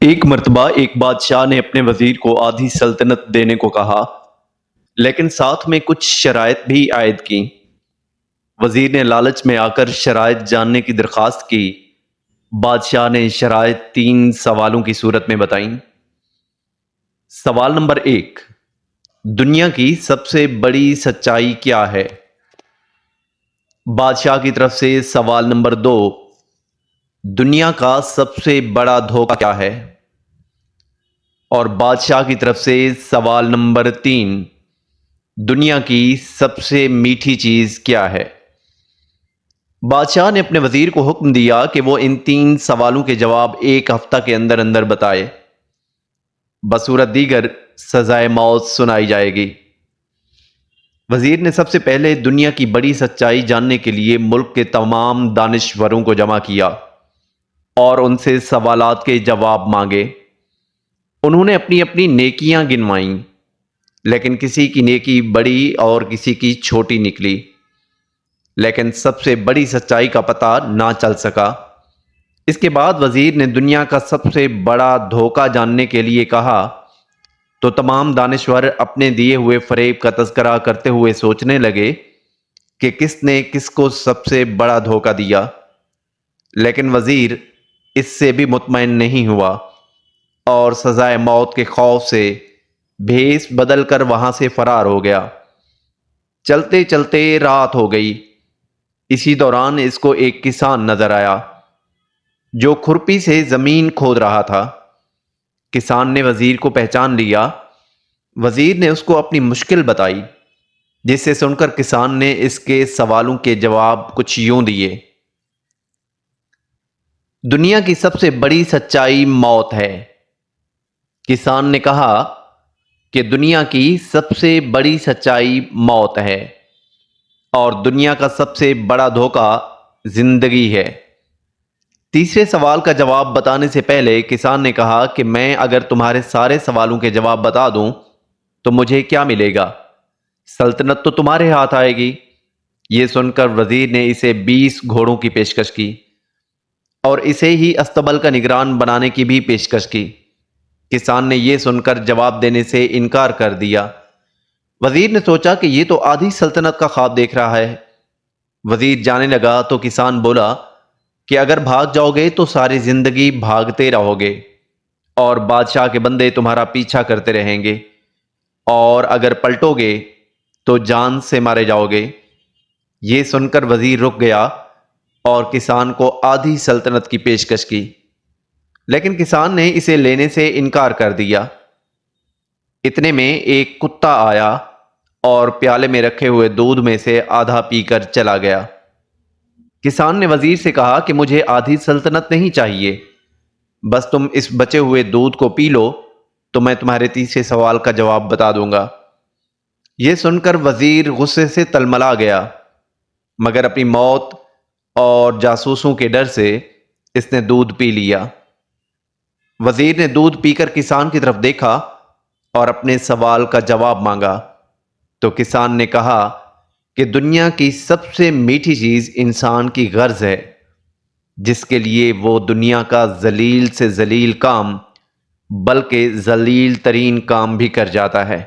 ایک مرتبہ ایک بادشاہ نے اپنے وزیر کو آدھی سلطنت دینے کو کہا، لیکن ساتھ میں کچھ شرائط بھی عائد کی۔ وزیر نے لالچ میں آ کر شرائط جاننے کی درخواست کی۔ بادشاہ نے شرائط 3 سوالوں کی صورت میں بتائیں۔ سوال نمبر 1، دنیا کی سب سے بڑی سچائی کیا ہے؟ بادشاہ کی طرف سے سوال نمبر 2، دنیا کا سب سے بڑا دھوکہ کیا ہے؟ اور بادشاہ کی طرف سے سوال نمبر 3، دنیا کی سب سے میٹھی چیز کیا ہے؟ بادشاہ نے اپنے وزیر کو حکم دیا کہ وہ ان 3 سوالوں کے جواب 1 ہفتہ کے اندر اندر بتائے، بصورت دیگر سزائے موت سنائی جائے گی۔ وزیر نے سب سے پہلے دنیا کی بڑی سچائی جاننے کے لیے ملک کے تمام دانشوروں کو جمع کیا اور ان سے سوالات کے جواب مانگے۔ انہوں نے اپنی اپنی نیکیاں گنوائیں، لیکن کسی کی نیکی بڑی اور کسی کی چھوٹی نکلی، لیکن سب سے بڑی سچائی کا پتہ نہ چل سکا۔ اس کے بعد وزیر نے دنیا کا سب سے بڑا دھوکہ جاننے کے لیے کہا تو تمام دانشور اپنے دیے ہوئے فریب کا تذکرہ کرتے ہوئے سوچنے لگے کہ کس نے کس کو سب سے بڑا دھوکہ دیا، لیکن وزیر اس سے بھی مطمئن نہیں ہوا اور سزائے موت کے خوف سے بھیس بدل کر وہاں سے فرار ہو گیا۔ چلتے چلتے رات ہو گئی۔ اسی دوران اس کو ایک کسان نظر آیا جو کھرپی سے زمین کھود رہا تھا۔ کسان نے وزیر کو پہچان لیا۔ وزیر نے اس کو اپنی مشکل بتائی، جس سے سن کر کسان نے اس کے سوالوں کے جواب کچھ یوں دیے۔ دنیا کی سب سے بڑی سچائی موت ہے۔ کسان نے کہا کہ دنیا کی سب سے بڑی سچائی موت ہے اور دنیا کا سب سے بڑا دھوکہ زندگی ہے۔ تیسرے سوال کا جواب بتانے سے پہلے کسان نے کہا کہ میں اگر تمہارے سارے سوالوں کے جواب بتا دوں تو مجھے کیا ملے گا؟ سلطنت تو تمہارے ہاتھ آئے گی۔ یہ سن کر وزیر نے اسے 20 گھوڑوں کی پیشکش کی اور اسے ہی استبل کا نگران بنانے کی بھی پیشکش کی۔ کسان نے یہ سن کر جواب دینے سے انکار کر دیا۔ وزیر نے سوچا کہ یہ تو آدھی سلطنت کا خواب دیکھ رہا ہے۔ وزیر جانے لگا تو کسان بولا کہ اگر بھاگ جاؤ گے تو ساری زندگی بھاگتے رہو گے اور بادشاہ کے بندے تمہارا پیچھا کرتے رہیں گے، اور اگر پلٹو گے تو جان سے مارے جاؤ گے۔ یہ سن کر وزیر رک گیا اور کسان کو آدھی سلطنت کی پیشکش کی، لیکن کسان نے اسے لینے سے انکار کر دیا۔ اتنے میں ایک کتا آیا اور پیالے میں رکھے ہوئے دودھ میں سے آدھا پی کر چلا گیا۔ کسان نے وزیر سے کہا کہ مجھے آدھی سلطنت نہیں چاہیے، بس تم اس بچے ہوئے دودھ کو پی لو تو میں تمہارے تیسرے سوال کا جواب بتا دوں گا۔ یہ سن کر وزیر غصے سے تلملا گیا، مگر اپنی موت اور جاسوسوں کے ڈر سے اس نے دودھ پی لیا۔ وزیر نے دودھ پی کر کسان کی طرف دیکھا اور اپنے سوال کا جواب مانگا تو کسان نے کہا کہ دنیا کی سب سے میٹھی چیز انسان کی غرض ہے، جس کے لیے وہ دنیا کا ذلیل سے ذلیل کام بلکہ ذلیل ترین کام بھی کر جاتا ہے۔